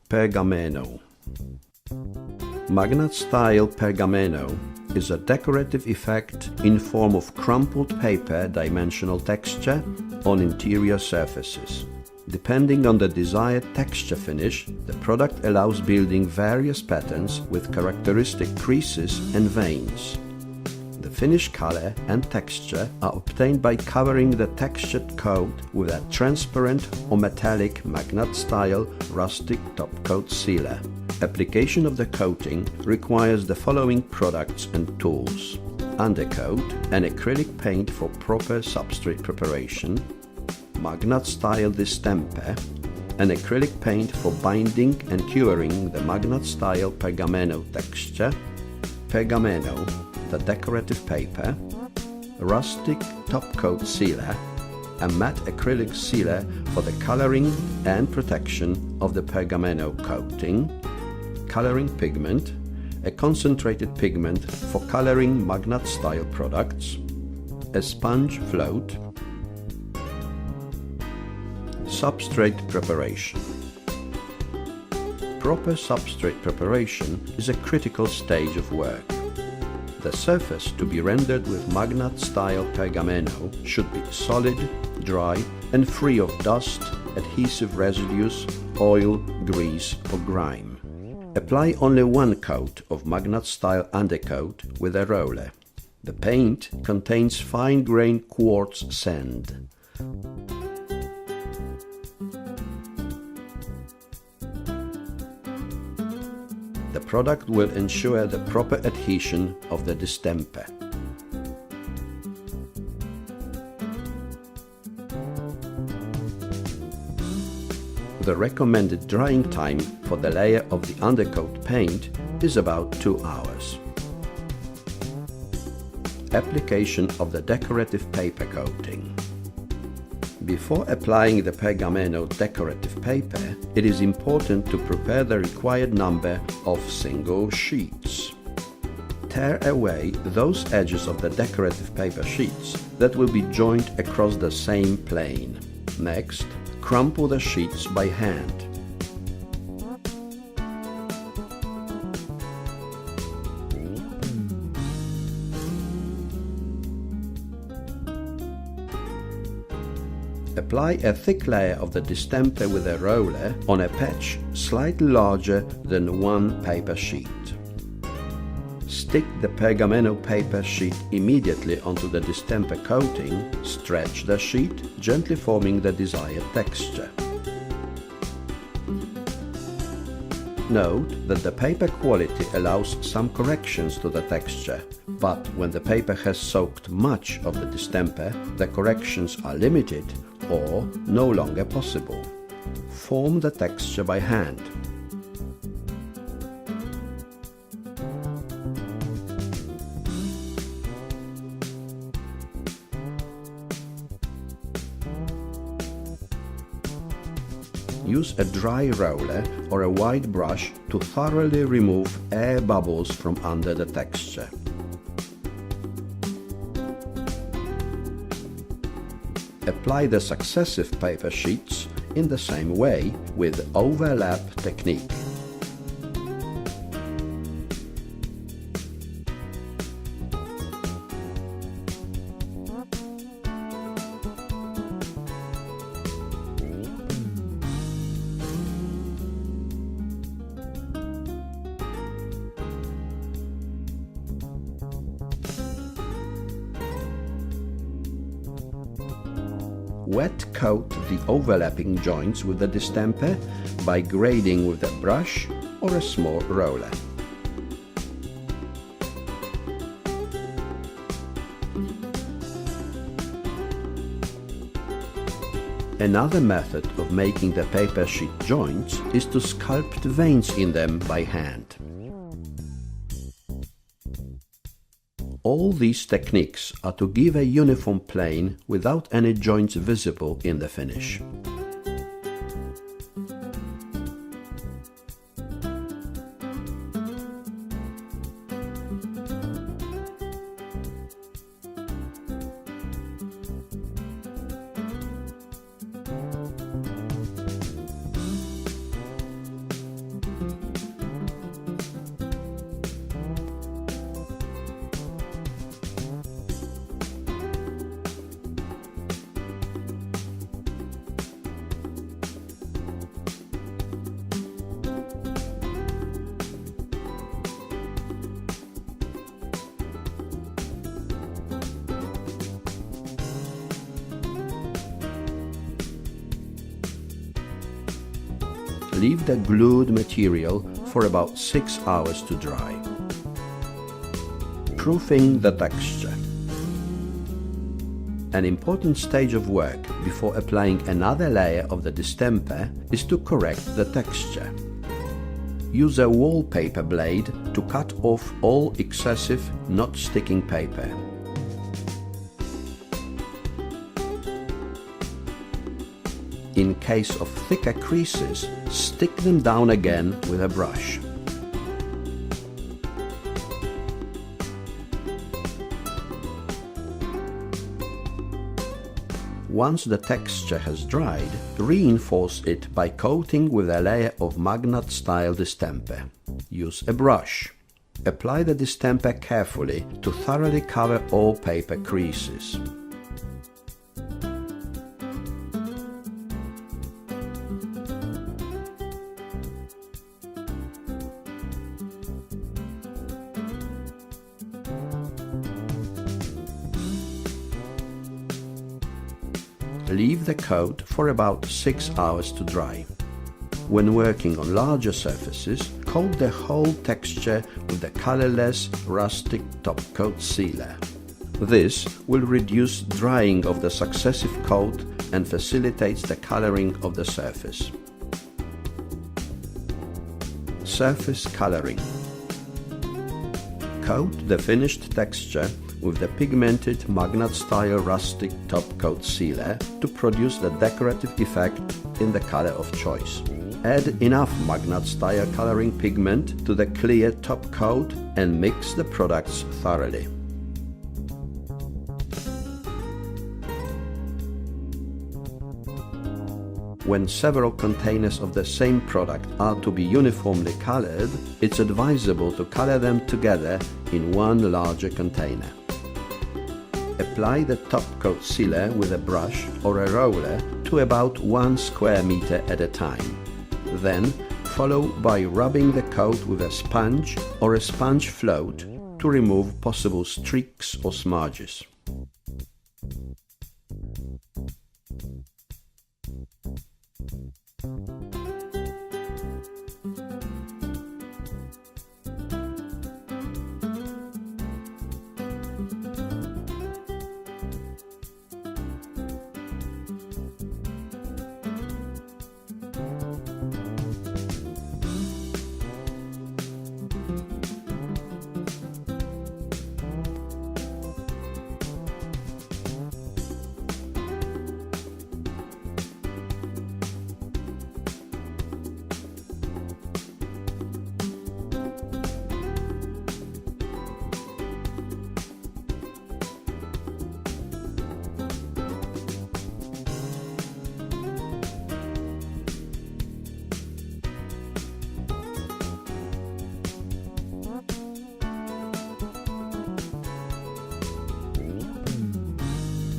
Pergameno. Magnat-style pergameno is a decorative effect in form of crumpled paper dimensional texture on interior surfaces. Depending on the desired texture finish, the product allows building various patterns with characteristic creases and veins. The finish color and texture are obtained by covering the textured coat with a transparent or metallic MAGNAT-style rustic top-coat sealer. Application of the coating requires the following products and tools: undercoat, an acrylic paint for proper substrate preparation, MAGNAT-style distemper, an acrylic paint for binding and curing the MAGNAT-style pergameno texture, pergameno, the decorative paper, rustic top-coat sealer, a matte acrylic sealer for the coloring and protection of the pergameno coating, coloring pigment, a concentrated pigment for coloring MAGNAT-style products, a sponge float, substrate preparation. Proper substrate preparation is a critical stage of work. The surface to be rendered with MAGNAT-style pergameno should be solid, dry, and free of dust, adhesive residues, oil, grease, or grime. Apply only one coat of MAGNAT-style undercoat with a roller. The paint contains fine-grained quartz sand. The product will ensure the proper adhesion of the distemper. The recommended drying time for the layer of the undercoat paint is about 2 hours. Application of the decorative paper coating. Before applying the pergameno decorative paper, it is important to prepare the required number of single sheets. Tear away those edges of the decorative paper sheets that will be joined across the same plane. Next, crumple the sheets by hand. Apply a thick layer of the distemper with a roller on a patch slightly larger than one paper sheet. Stick the pergameno paper sheet immediately onto the distemper coating, stretch the sheet, gently forming the desired texture. Note that the paper quality allows some corrections to the texture, but when the paper has soaked much of the distemper, the corrections are limited or no longer possible. Form the texture by hand. Use a dry roller or a wide brush to thoroughly remove air bubbles from under the texture. Apply the successive paper sheets in the same way with overlap technique. Wet coat the overlapping joints with the distemper by grading with a brush or a small roller. Another method of making the paper sheet joints is to sculpt veins in them by hand. All these techniques are to give a uniform plane without any joints visible in the finish. Leave the glued material for about 6 hours to dry. Proofing the texture. An important stage of work before applying another layer of the distemper is to correct the texture. Use a wallpaper blade to cut off all excessive, not sticking paper. In case of thicker creases, stick them down again with a brush. Once the texture has dried, reinforce it by coating with a layer of MAGNAT-style distemper. Use a brush. Apply the distemper carefully to thoroughly cover all paper creases. Leave the coat for about 6 hours to dry. When working on larger surfaces, coat the whole texture with the colorless, rustic top coat sealer. This will reduce drying of the successive coat and facilitates the coloring of the surface. Surface coloring. Coat the finished texture with the pigmented MAGNAT-style rustic top coat sealer to produce the decorative effect in the color of choice. Add enough MAGNAT-style coloring pigment to the clear top coat and mix the products thoroughly. When several containers of the same product are to be uniformly colored, it's advisable to color them together in one larger container. Apply the top coat sealer with a brush or a roller to about 1 square meter at a time. Then follow by rubbing the coat with a sponge or a sponge float to remove possible streaks or smudges.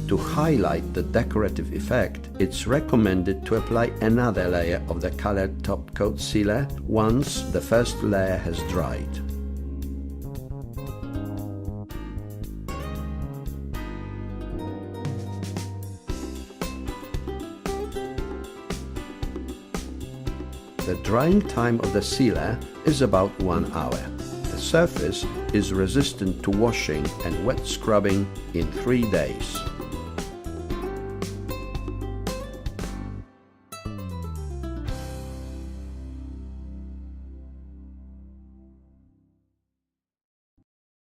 To highlight the decorative effect, it's recommended to apply another layer of the colored top coat sealer once the first layer has dried. The drying time of the sealer is about 1 hour. The surface is resistant to washing and wet scrubbing in 3 days.